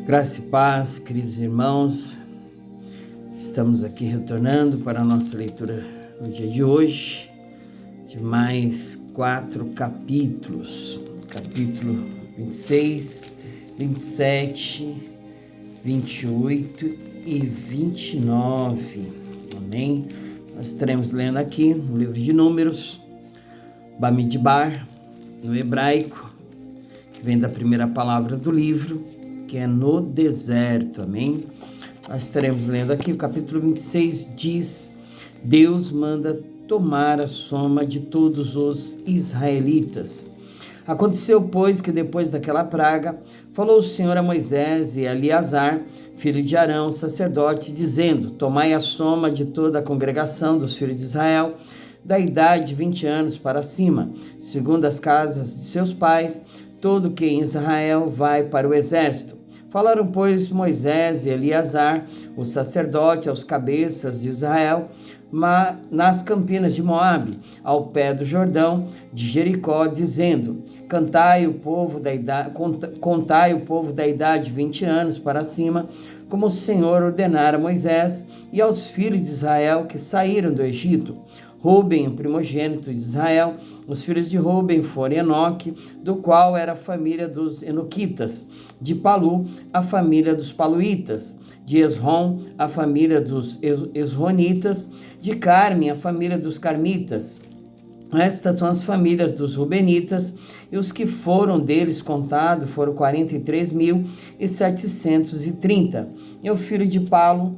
Graça e paz, queridos irmãos, estamos aqui retornando para a nossa leitura no dia de hoje, de mais 4 capítulos, capítulo 26, 27, 28 e 29, amém? Nós estaremos lendo aqui no livro de Números, Bamidbar, no hebraico, que vem da primeira palavra do livro, que é no deserto, amém? Nós estaremos lendo aqui, o capítulo 26 diz: Deus manda tomar a soma de todos os israelitas. Aconteceu, pois, que depois daquela praga, falou o Senhor a Moisés e a Eleazar, filho de Arão, sacerdote, dizendo: Tomai a soma de toda a congregação dos filhos de Israel, da idade de 20 anos para cima, segundo as casas de seus pais, todo que em Israel vai para o exército. Falaram, pois, Moisés e Eleazar, o sacerdote, aos cabeças de Israel, nas campinas de Moabe, ao pé do Jordão, de Jericó, dizendo: contai o povo da idade de 20 anos para cima, como o Senhor ordenara a Moisés e aos filhos de Israel que saíram do Egito. Ruben, o primogênito de Israel, os filhos de Ruben foram Enoque, do qual era a família dos Enoquitas, de Palu, a família dos Paluítas, de Esrom, a família dos Esronitas, de Carme, a família dos Carmitas. Estas são as famílias dos Rubenitas, e os que foram deles contados foram 43.730. E o filho de Palu,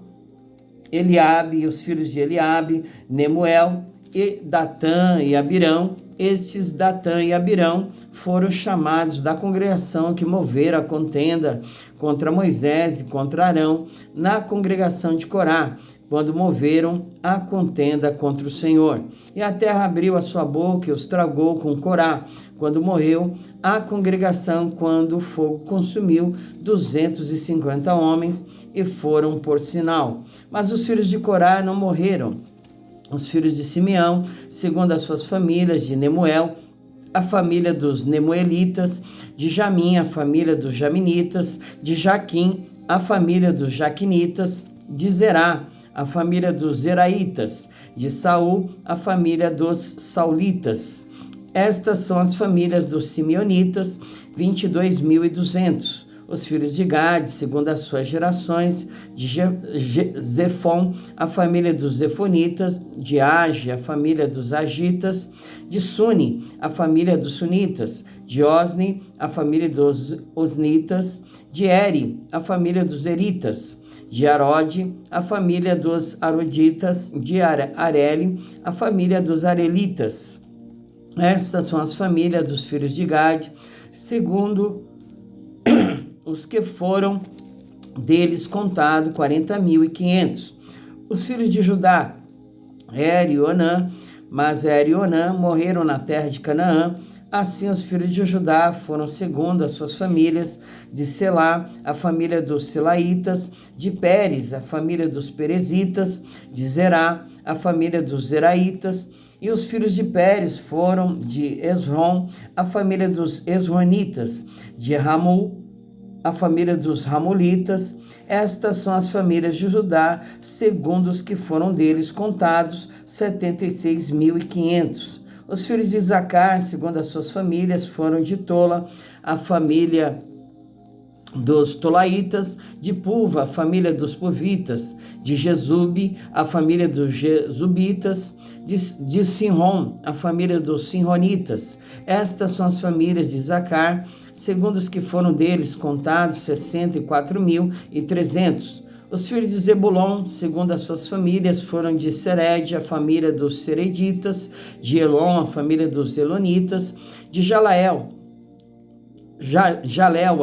Eliabe, e os filhos de Eliabe, Nemuel, e Datã e Abirão. Estes Datã e Abirão foram chamados da congregação que moveram a contenda contra Moisés e contra Arão na congregação de Corá, quando moveram a contenda contra o Senhor. E a terra abriu a sua boca e os tragou com Corá, quando morreu a congregação, quando o fogo consumiu 250 homens, e foram por sinal. Mas os filhos de Corá não morreram. Os filhos de Simeão, segundo as suas famílias, de Nemuel, a família dos Nemuelitas, de Jamim, a família dos Jaminitas, de Jaquim, a família dos Jaquinitas, de Zerá, a família dos Zeraitas, de Saul, a família dos Saulitas. Estas são as famílias dos Simeonitas, 22.200. Os filhos de Gade, segundo as suas gerações, de Zefon, a família dos Zefonitas, de Age, a família dos Agitas, de Suni, a família dos Sunitas, de Osni, a família dos Osnitas, de Eri, a família dos Eritas, de Arode, a família dos Aroditas, de Areli, a família dos Arelitas. Estas são as famílias dos filhos de Gade, segundo os que foram deles contados, 40.500. Os filhos de Judá, Er e Onã, mas Er e Onã morreram na terra de Canaã. Assim os filhos de Judá foram segundo as suas famílias, de Selá, a família dos Selaitas, de Pérez, a família dos Perezitas, de Zerá, a família dos Zeraitas. E os filhos de Pérez foram de Esrom, a família dos Esronitas, de Ramul, a família dos Ramolitas. Estas são as famílias de Judá, segundo os que foram deles contados, 76.500. Os filhos de Isacar, segundo as suas famílias, foram de Tola, a família dos Tolaitas, de Puva, a família dos Puvitas, de Jesube, a família dos Jesubitas, de Sinrom, a família dos Sinronitas. Estas são as famílias de Isacar, segundo os que foram deles contados, 64.300. Os filhos de Zebulon, segundo as suas famílias, foram de Sered, a família dos Sereditas, de Elon, a família dos Elonitas, de Jaleel,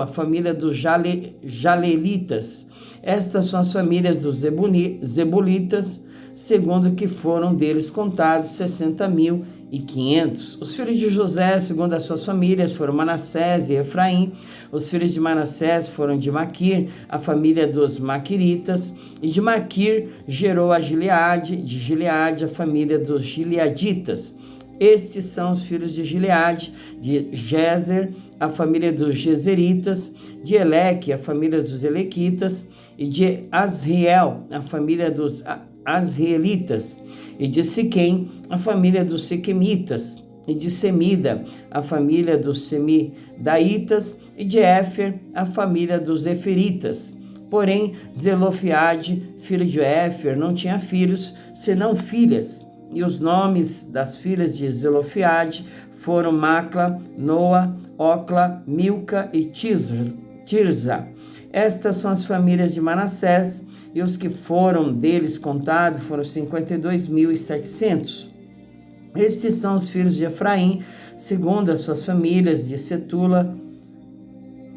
a família dos Jalelitas. Estas são as famílias dos Zebulitas, segundo que foram deles contados, 60.500. Os filhos de José, segundo as suas famílias, foram Manassés e Efraim. Os filhos de Manassés foram de Maquir, a família dos Maquiritas, e de Maquir gerou a Gileade, de Gileade a família dos Gileaditas. Estes são os filhos de Gileade, de Jezer, a família dos Gezeritas, de Eleque, a família dos Elequitas, e de Asriel, a família dos Asrielitas, e de Siquém, a família dos Siquemitas, e de Semida, a família dos Semidaitas, e de Éfer, a família dos Eferitas. Porém, Zelofiade, filho de Éfer, não tinha filhos, senão filhas. E os nomes das filhas de Zelofiade foram Macla, Noa, Ocla, Milca e Tirza. Estas são as famílias de Manassés, e os que foram deles contados foram 52.700. Estes são os filhos de Efraim, segundo as suas famílias, de Setula,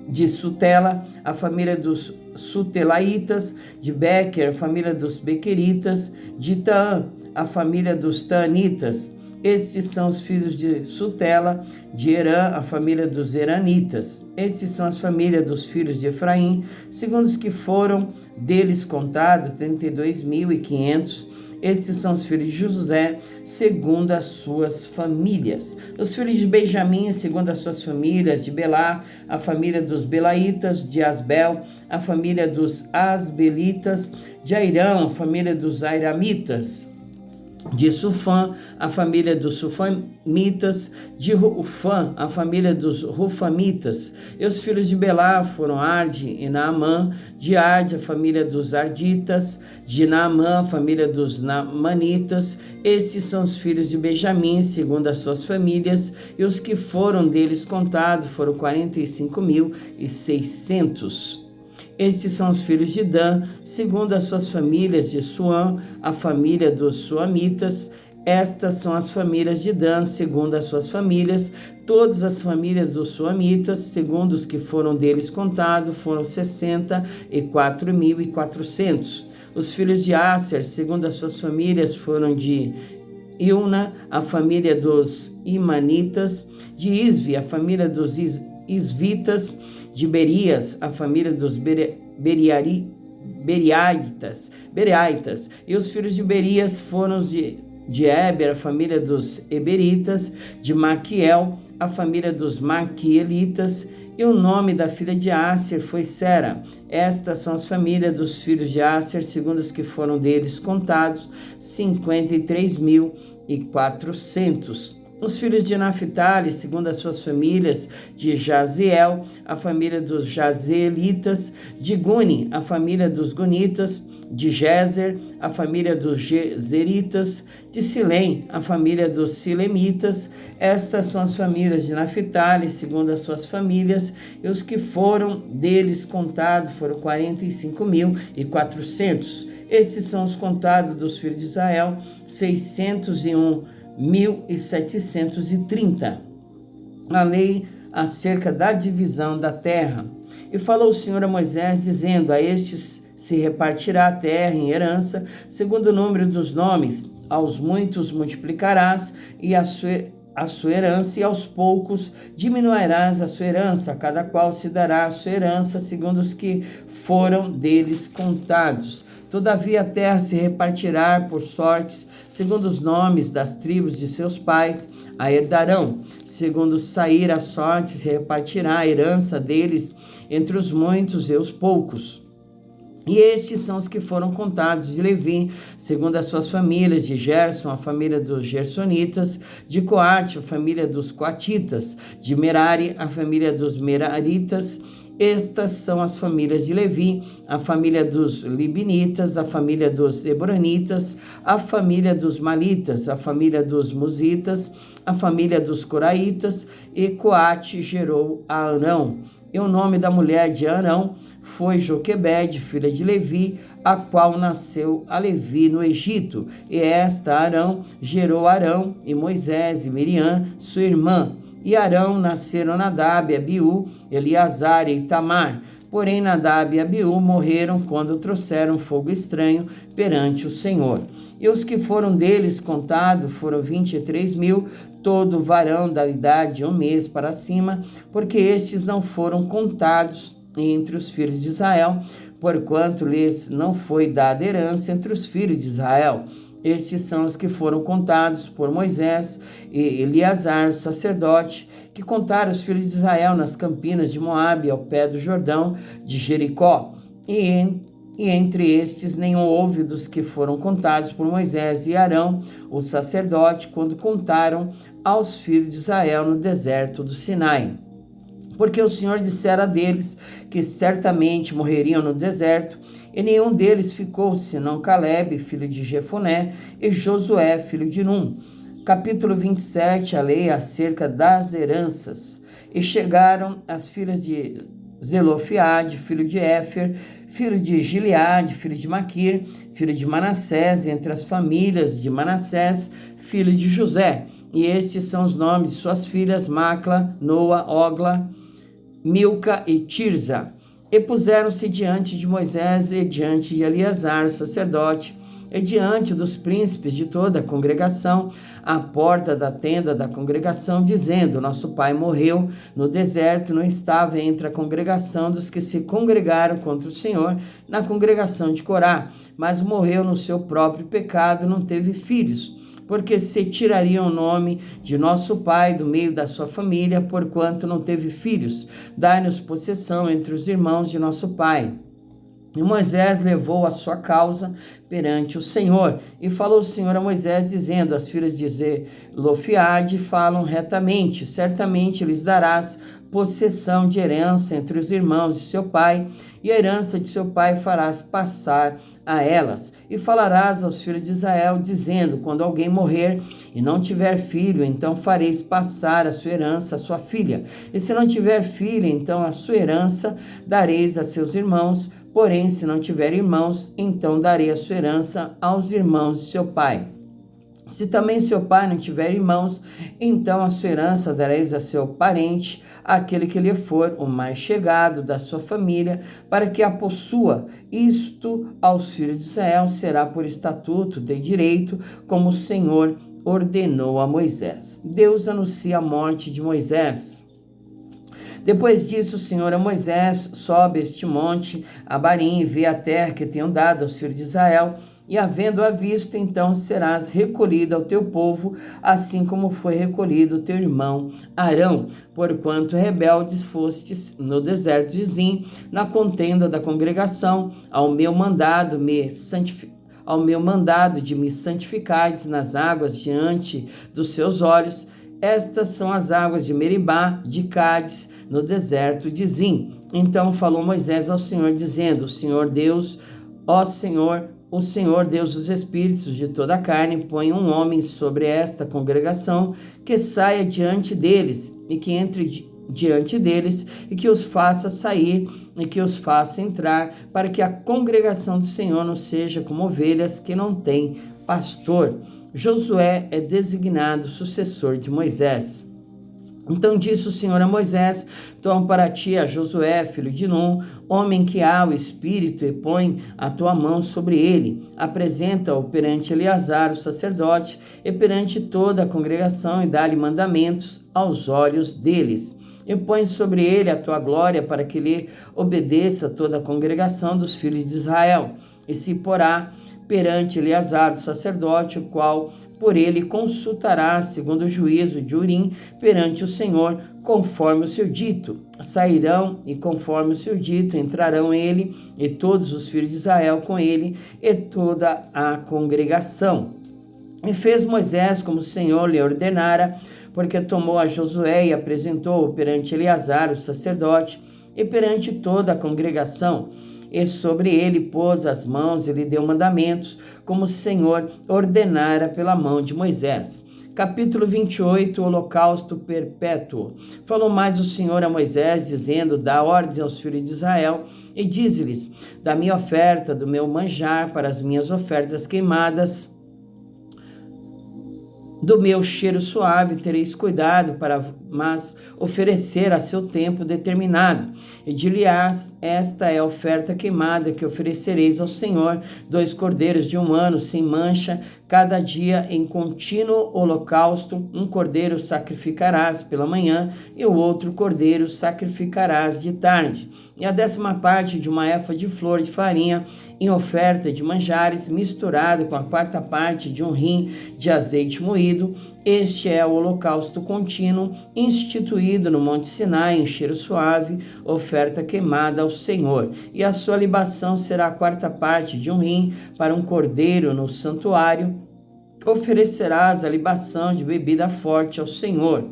de Sutela, a família dos Sutelaitas, de Bequer, a família dos Bequeritas, de Taã, a família dos Taanitas. Estes são os filhos de Sutela, de Herã, a família dos Heranitas. Estes são as famílias dos filhos de Efraim, segundo os que foram deles contados, 32.500. Estes são os filhos de José, segundo as suas famílias. Os filhos de Benjamim, segundo as suas famílias, de Belá, a família dos Belaitas, de Asbel, a família dos Asbelitas, de Airão, a família dos Airamitas, de Sufã, a família dos Sufamitas, de Rufã, a família dos Rufamitas. E os filhos de Belá foram Arde e Naamã, de Arde, a família dos Arditas, de Naamã, a família dos Naamanitas. Estes são os filhos de Benjamim, segundo as suas famílias, e os que foram deles contados foram 45.600. Estes são os filhos de Dan, segundo as suas famílias, de Suã, a família dos Suamitas. Estas são as famílias de Dan, segundo as suas famílias. Todas as famílias dos Suamitas, segundo os que foram deles contados, foram 64.400. Os filhos de Asser, segundo as suas famílias, foram de Ilna, a família dos Imanitas, de Isvi, a família dos Isvitas, de Berias, a família dos Beriaitas, e os filhos de Berias foram os de Éber, a família dos Eberitas, de Maquiel, a família dos Maquielitas, e o nome da filha de Asser foi Sera. Estas são as famílias dos filhos de Asser, segundo os que foram deles contados, 53.400. Os filhos de Naphtali, segundo as suas famílias, de Jaziel, a família dos Jazeelitas, de Guni, a família dos Gunitas, de Jezer, a família dos Jezeritas, de Silém, a família dos Silemitas. Estas são as famílias de Naphtali, segundo as suas famílias, e os que foram deles contados foram 45.400. Esses são os contados dos filhos de Israel, 601.730. A lei acerca da divisão da terra. E falou o Senhor a Moisés, dizendo: a estes se repartirá a terra em herança, segundo o número dos nomes. Aos muitos multiplicarás e a sua herança, e aos poucos diminuirás a sua herança. A cada qual se dará a sua herança, segundo os que foram deles contados. Todavia a terra se repartirá por sortes, segundo os nomes das tribos de seus pais a herdarão. Segundo sair a sorte, se repartirá a herança deles entre os muitos e os poucos. E estes são os que foram contados de Levi, segundo as suas famílias: de Gerson, a família dos Gersonitas; de Coate, a família dos Coatitas; de Merari, a família dos Meraritas. Estas são as famílias de Levi: a família dos Libinitas, a família dos Hebronitas, a família dos Malitas, a família dos Musitas, a família dos Coraitas. E Coate gerou a Arão. E o nome da mulher de Arão foi Joquebede, filha de Levi, a qual nasceu a Levi no Egito. E esta Arão gerou Arão e Moisés e Miriam, sua irmã. E Arão nasceram Nadab, Abiú, Eleazar e Itamar. Porém, Nadab e Abiú morreram quando trouxeram fogo estranho perante o Senhor. E os que foram deles contados foram 23.000, todo varão da idade de 1 mês para cima, porque estes não foram contados entre os filhos de Israel, porquanto lhes não foi dada herança entre os filhos de Israel. Estes são os que foram contados por Moisés e Eleazar, o sacerdote, que contaram os filhos de Israel nas campinas de Moabe, ao pé do Jordão de Jericó. E entre estes nenhum houve dos que foram contados por Moisés e Arão, o sacerdote, quando contaram aos filhos de Israel no deserto do Sinai. Porque o Senhor dissera deles que certamente morreriam no deserto, e nenhum deles ficou, senão Calebe, filho de Jefoné, e Josué, filho de Num. Capítulo 27, a lei acerca das heranças. E chegaram as filhas de Zelofiade, filho de Éfer, filho de Gileade, filho de Maquir, filho de Manassés, entre as famílias de Manassés, filho de José. E estes são os nomes de suas filhas: Macla, Noa, Ogla, Milca e Tirza. E puseram-se diante de Moisés e diante de Eleazar, o sacerdote, e diante dos príncipes de toda a congregação, à porta da tenda da congregação, dizendo: nosso pai morreu no deserto, não estava entre a congregação dos que se congregaram contra o Senhor na congregação de Corá, mas morreu no seu próprio pecado, não teve filhos. Porque se tiraria o nome de nosso pai do meio da sua família, porquanto não teve filhos, dai-nos possessão entre os irmãos de nosso pai. E Moisés levou a sua causa perante o Senhor. E falou o Senhor a Moisés, dizendo: as filhas de Zelofiade falam retamente, certamente lhes darás possessão de herança entre os irmãos de seu pai, e a herança de seu pai farás passar a elas. E falarás aos filhos de Israel, dizendo: quando alguém morrer e não tiver filho, então fareis passar a sua herança à sua filha. E se não tiver filha, então a sua herança dareis a seus irmãos. Porém, se não tiver irmãos, então darei a sua herança aos irmãos de seu pai. Se também seu pai não tiver irmãos, então a sua herança dareis a seu parente, aquele que lhe for o mais chegado da sua família, para que a possua. Isto aos filhos de Israel será por estatuto de direito, como o Senhor ordenou a Moisés. Deus anuncia a morte de Moisés. Depois disso, o Senhor a Moisés: sobe este monte, Abarim, e vê a terra que tenho dado aos filhos de Israel, e havendo-a visto, então serás recolhido ao teu povo, assim como foi recolhido o teu irmão Arão, porquanto rebeldes fostes no deserto de Zim, na contenda da congregação, ao meu mandado de me santificardes nas águas diante dos seus olhos. Estas são as águas de Meribá, de Cádiz, no deserto de Zim. Então falou Moisés ao Senhor, dizendo: o Senhor Deus, ó Senhor, o Senhor Deus dos espíritos de toda a carne, põe um homem sobre esta congregação, que saia diante deles, e que entre diante deles, e que os faça sair, e que os faça entrar, para que a congregação do Senhor não seja como ovelhas que não têm pastor. Josué é designado sucessor de Moisés. Então disse o Senhor a Moisés: toma para ti a Josué, filho de Num, homem que há o Espírito, e põe a tua mão sobre ele. Apresenta-o perante Eleazar, o sacerdote, e perante toda a congregação, e dá-lhe mandamentos aos olhos deles. E põe sobre ele a tua glória, para que lhe obedeça toda a congregação dos filhos de Israel. E se porá perante Eleazar, o sacerdote, o qual por ele consultará, segundo o juízo de Urim, perante o Senhor, conforme o seu dito. Sairão, e conforme o seu dito, entrarão ele e todos os filhos de Israel com ele, e toda a congregação. E fez Moisés como o Senhor lhe ordenara, porque tomou a Josué e apresentou-o perante Eleazar, o sacerdote, e perante toda a congregação. E sobre ele pôs as mãos e lhe deu mandamentos, como o Senhor ordenara pela mão de Moisés. Capítulo 28, Holocausto Perpétuo. Falou mais o Senhor a Moisés, dizendo: dá ordem aos filhos de Israel, e dize-lhes: da minha oferta, do meu manjar, para as minhas ofertas queimadas, do meu cheiro suave tereis cuidado, mas oferecer a seu tempo determinado. E dir-lhe-ás: esta é a oferta queimada que oferecereis ao Senhor: 2 cordeiros de 1 ano, sem mancha, cada dia em contínuo holocausto. 1 cordeiro sacrificarás pela manhã, e o outro cordeiro sacrificarás de tarde. e a 10ª parte de uma efa de flor de farinha em oferta de manjares, misturado com a 4ª parte de um rim de azeite moído. Este é o holocausto contínuo, instituído no Monte Sinai, em cheiro suave, oferta queimada ao Senhor. E a sua libação será a 4ª parte de um rim para um cordeiro no santuário. Oferecerás a libação de bebida forte ao Senhor.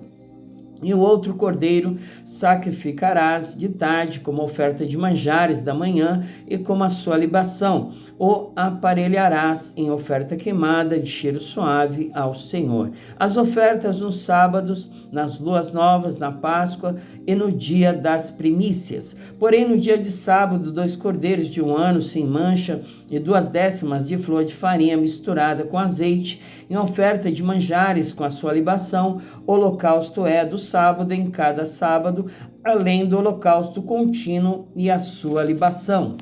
E o outro cordeiro sacrificarás de tarde como oferta de manjares da manhã e como a sua libação. O aparelharás em oferta queimada de cheiro suave ao Senhor. As ofertas nos sábados, nas luas novas, na Páscoa e no dia das primícias. Porém, no dia de sábado, 2 cordeiros de 1 ano sem mancha e 2/10 de flor de farinha misturada com azeite, em oferta de manjares com a sua libação. Holocausto é do sábado em cada sábado, além do holocausto contínuo e a sua libação.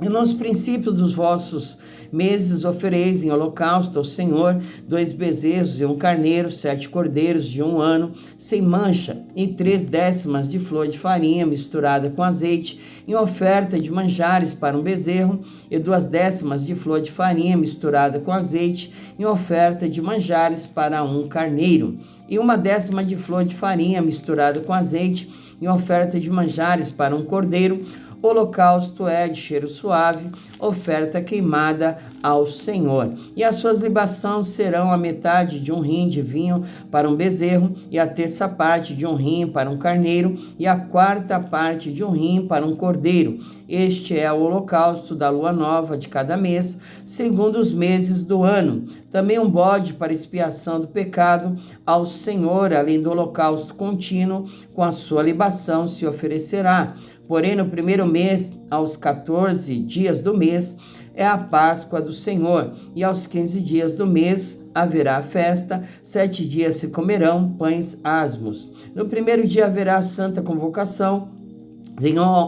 E nos princípios dos vossos meses ofereis em holocausto ao Senhor 2 bezerros e 1 carneiro, 7 cordeiros de 1 ano, sem mancha, e 3/10 de flor de farinha misturada com azeite, em oferta de manjares para um bezerro, e 2/10 de flor de farinha misturada com azeite, em oferta de manjares para um carneiro, e 1/10 de flor de farinha misturada com azeite, em oferta de manjares para um cordeiro. Holocausto é de cheiro suave, oferta queimada ao Senhor. E as suas libações serão a metade de um rim de vinho para um bezerro, e a 1/3 parte de um rim para um carneiro, e a 4ª parte de um rim para um cordeiro. Este é o holocausto da lua nova de cada mês, segundo os meses do ano. Também um bode para expiação do pecado ao Senhor, além do holocausto contínuo, com a sua libação se oferecerá. Porém, no primeiro mês, aos 14 dias do mês, é a Páscoa do Senhor, e aos 15 dias do mês haverá festa, 7 dias se comerão pães asmos. No primeiro dia haverá santa convocação,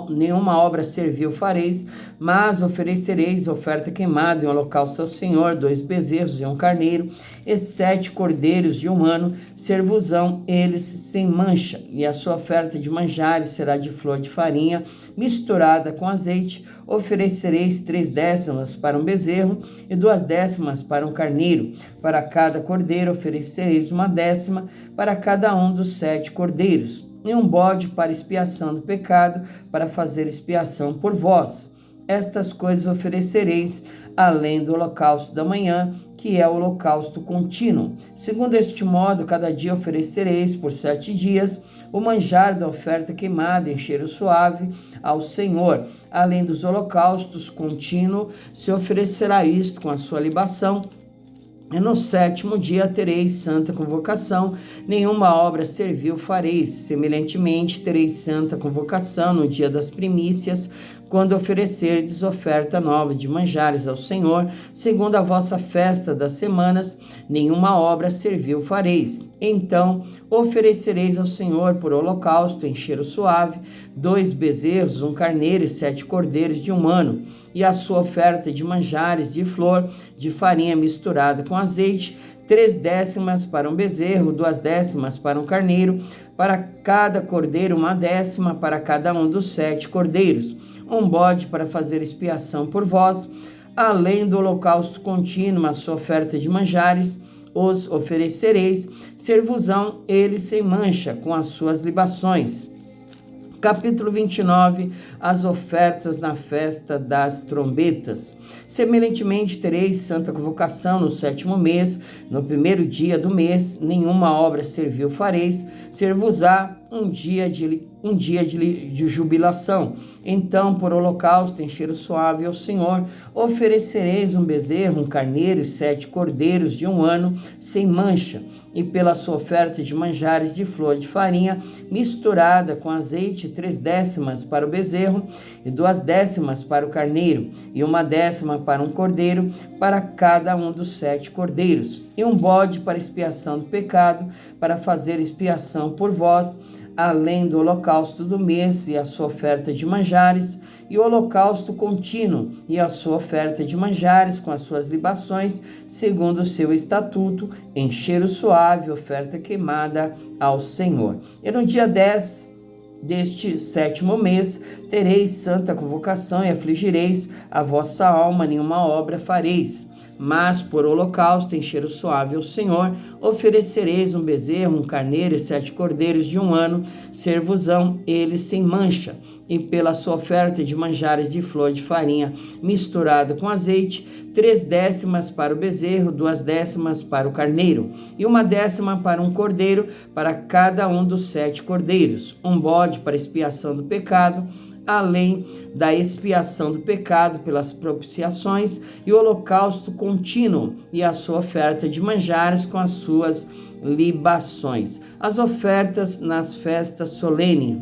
nenhuma obra servil fareis, mas oferecereis oferta queimada em holocausto ao Senhor, 2 bezerros e 1 carneiro, e 7 cordeiros de 1 ano, servosão eles sem mancha, e a sua oferta de manjares será de flor de farinha, misturada com azeite. Oferecereis 3/10 para um bezerro, e 2/10 para um carneiro. Para cada cordeiro oferecereis 1/10 para cada um dos 7 cordeiros, e um bode para expiação do pecado, para fazer expiação por vós. Estas coisas oferecereis, além do holocausto da manhã, que é o holocausto contínuo. Segundo este modo, cada dia oferecereis por 7 dias o manjar da oferta queimada em cheiro suave ao Senhor. Além dos holocaustos contínuos, se oferecerá isto com a sua libação. E no 7º dia tereis santa convocação, nenhuma obra servil fareis. Semelhantemente, tereis santa convocação no dia das primícias, quando oferecerdes oferta nova de manjares ao Senhor, segundo a vossa festa das semanas, nenhuma obra servil fareis. Então oferecereis ao Senhor por holocausto em cheiro suave 2 bezerros, 1 carneiro e 7 cordeiros de 1 ano, e a sua oferta de manjares de flor de farinha misturada com azeite, 3/10 para um bezerro, 2/10 para um carneiro, para cada cordeiro 1/10 para cada um dos 7 cordeiros, um bode para fazer expiação por vós. Além do holocausto contínuo, a sua oferta de manjares os oferecereis, servosão eles sem mancha, com as suas libações. Capítulo 29, as ofertas na festa das trombetas. Semelhantemente, tereis santa convocação no 7º mês, no primeiro dia do mês, nenhuma obra servil fareis, ser-vos-á um dia de jubilação. Então, por holocausto em cheiro suave ao Senhor, oferecereis um bezerro, 1 carneiro e 7 cordeiros de 1 ano, sem mancha, e pela sua oferta de manjares de flor de farinha, misturada com azeite, 3/10 para o bezerro, e 2/10 para o carneiro, e 1/10 para um cordeiro, para cada um dos 7 cordeiros, e um bode para expiação do pecado, para fazer expiação por vós, além do holocausto do mês e a sua oferta de manjares, e o holocausto contínuo e a sua oferta de manjares com as suas libações, segundo o seu estatuto, em cheiro suave, oferta queimada ao Senhor. E no dia 10 deste 7º mês tereis santa convocação e afligireis a vossa alma, nenhuma obra fareis. Mas por holocausto em cheiro suave ao Senhor, oferecereis um bezerro, um carneiro e 7 cordeiros de 1 ano, ser-vos-ão eles sem mancha. E pela sua oferta de manjares de flor de farinha misturada com azeite, 3/10 para o bezerro, 2/10 para o carneiro, e 1/10 para um cordeiro, para cada um dos 7 cordeiros, um bode para expiação do pecado, além da expiação do pecado pelas propiciações, e o holocausto contínuo, e a sua oferta de manjares com as suas libações. As ofertas nas festas solenes.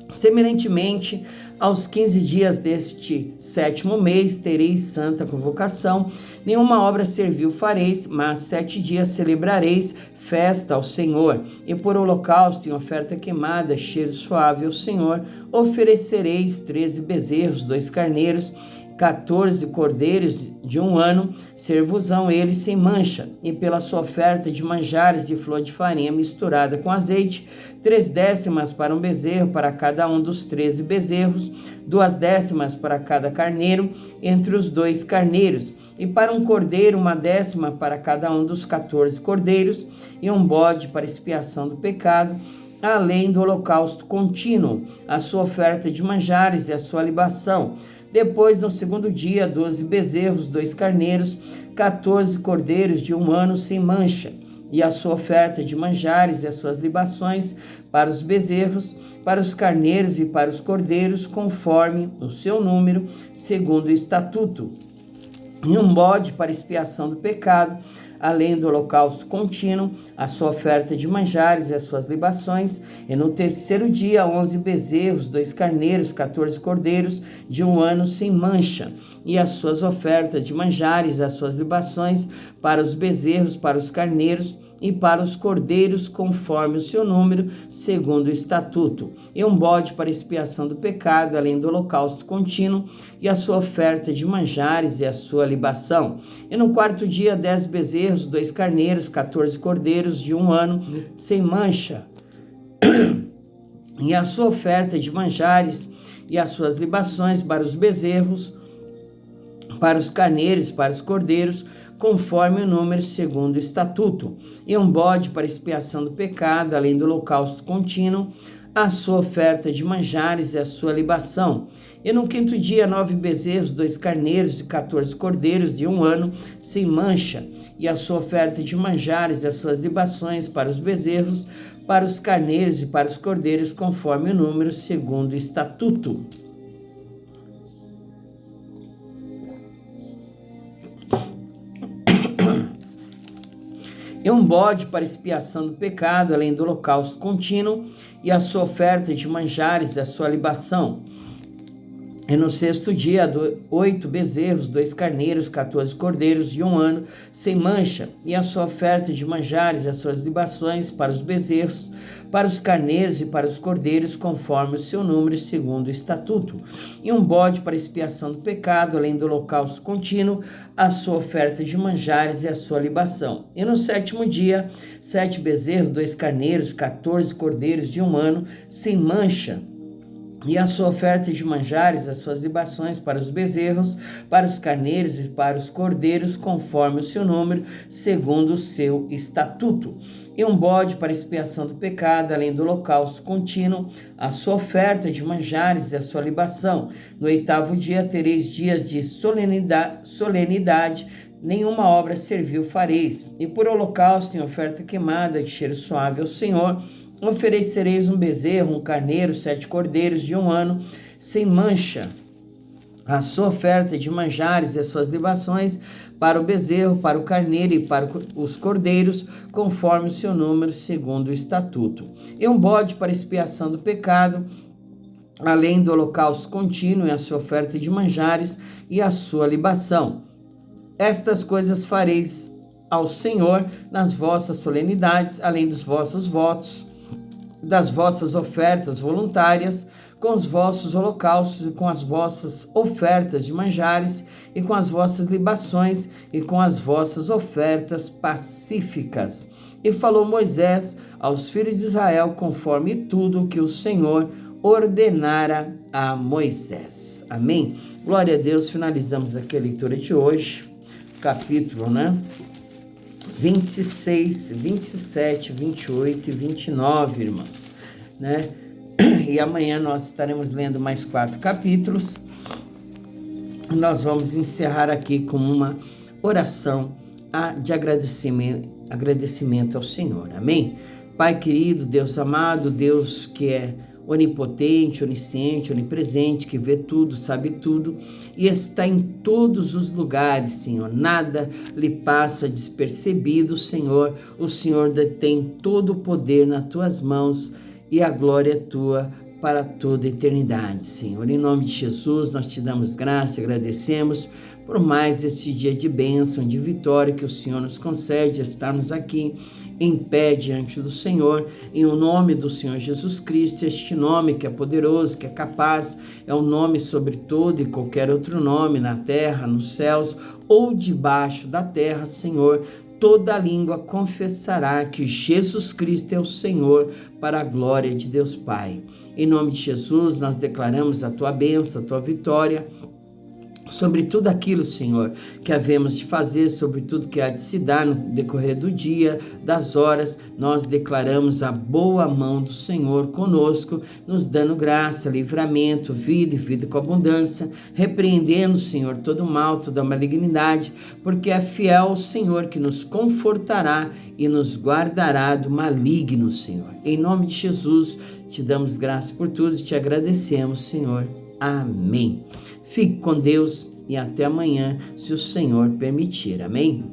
Semelhantemente, aos 15 dias deste 7º mês tereis santa convocação, nenhuma obra servil fareis, mas 7 dias celebrareis festa ao Senhor, e por holocausto em oferta queimada, cheiro suave ao Senhor, oferecereis 13 bezerros, 2 carneiros, 14 cordeiros de 1 ano, ser-vos-ão eles sem mancha, e pela sua oferta de manjares de flor de farinha misturada com azeite, 3/10 para um bezerro, para cada um dos 13 bezerros, 2/10 para cada carneiro, entre os 2 carneiros, e para um cordeiro 1/10 para cada um dos 14 cordeiros, e um bode para expiação do pecado, além do holocausto contínuo, a sua oferta de manjares e a sua libação. Depois, no 2º dia, 12 bezerros, 2 carneiros, 14 cordeiros de 1 ano sem mancha, e a sua oferta de manjares e as suas libações para os bezerros, para os carneiros e para os cordeiros, conforme o seu número, segundo o estatuto. E um bode para expiação do pecado, além do holocausto contínuo, a sua oferta de manjares e as suas libações, e no 3º dia 11 bezerros, 2 carneiros, 14 cordeiros de 1 ano sem mancha, e as suas ofertas de manjares e as suas libações para os bezerros, para os carneiros e para os cordeiros, conforme o seu número, segundo o estatuto, e um bode para expiação do pecado, além do holocausto contínuo, e a sua oferta de manjares e a sua libação. E no 4º dia, 10 bezerros, 2 carneiros, 14 cordeiros de 1 ano, sem mancha, e a sua oferta de manjares e as suas libações para os bezerros, para os carneiros, para os cordeiros, conforme o número, segundo o estatuto, e um bode para expiação do pecado, além do holocausto contínuo, a sua oferta de manjares e a sua libação. E no 5º dia, 9 bezerros, 2 carneiros e 14 cordeiros de 1 ano, sem mancha, e a sua oferta de manjares e as suas libações para os bezerros, para os carneiros e para os cordeiros, conforme o número, segundo o estatuto. E um bode para expiação do pecado, além do holocausto contínuo, e a sua oferta de manjares e a sua libação. E no 6º dia, 8 bezerros, 2 carneiros, 14 cordeiros de 1 ano, sem mancha, e a sua oferta de manjares e as suas libações para os bezerros, para os carneiros e para os cordeiros, conforme o seu número, segundo o estatuto. E um bode para expiação do pecado, além do holocausto contínuo, a sua oferta de manjares e a sua libação. E no 7º dia, 7 bezerros, 2 carneiros, 14 cordeiros de 1 ano, sem mancha, e a sua oferta de manjares, as suas libações para os bezerros, para os carneiros e para os cordeiros, conforme o seu número, segundo o seu estatuto. E um bode para expiação do pecado, além do holocausto contínuo, a sua oferta de manjares e a sua libação. No 8º dia tereis dias de solenidade, nenhuma obra servil fareis. E por holocausto em oferta queimada de cheiro suave ao Senhor, oferecereis um bezerro, um carneiro, 7 cordeiros de 1 ano, sem mancha, a sua oferta de manjares e as suas libações para o bezerro, para o carneiro e para os cordeiros, conforme o seu número, segundo o estatuto. E um bode para expiação do pecado, além do holocausto contínuo e a sua oferta de manjares e a sua libação. Estas coisas fareis ao Senhor nas vossas solenidades, além dos vossos votos, das vossas ofertas voluntárias, com os vossos holocaustos e com as vossas ofertas de manjares e com as vossas libações e com as vossas ofertas pacíficas. E falou Moisés aos filhos de Israel conforme tudo o que o Senhor ordenara a Moisés. Amém? Glória a Deus, finalizamos aqui a leitura de hoje, capítulo, 26, 27, 28 e 29, irmãos, E amanhã nós estaremos lendo mais 4 capítulos. Nós vamos encerrar aqui com uma oração de agradecimento ao Senhor. Amém? Pai querido, Deus amado, Deus que é onipotente, onisciente, onipresente, que vê tudo, sabe tudo e está em todos os lugares, Senhor. Nada lhe passa despercebido, Senhor. O Senhor detém todo o poder nas tuas mãos e a glória é tua para toda a eternidade, Senhor. Em nome de Jesus, nós te damos graça, te agradecemos por mais este dia de bênção, de vitória que o Senhor nos concede, estarmos aqui em pé diante do Senhor, em o nome do Senhor Jesus Cristo, este nome que é poderoso, que é capaz, é o nome sobre todo e qualquer outro nome na terra, nos céus ou debaixo da terra, Senhor. Toda língua confessará que Jesus Cristo é o Senhor, para a glória de Deus Pai. Em nome de Jesus, nós declaramos a tua bênção, a tua vitória sobre tudo aquilo, Senhor, que havemos de fazer, sobre tudo que há de se dar no decorrer do dia, das horas. Nós declaramos a boa mão do Senhor conosco, nos dando graça, livramento, vida e vida com abundância, repreendendo, Senhor, todo mal, toda malignidade, porque é fiel o Senhor que nos confortará e nos guardará do maligno, Senhor. Em nome de Jesus, te damos graça por tudo e te agradecemos, Senhor. Amém. Fique com Deus e até amanhã, se o Senhor permitir. Amém?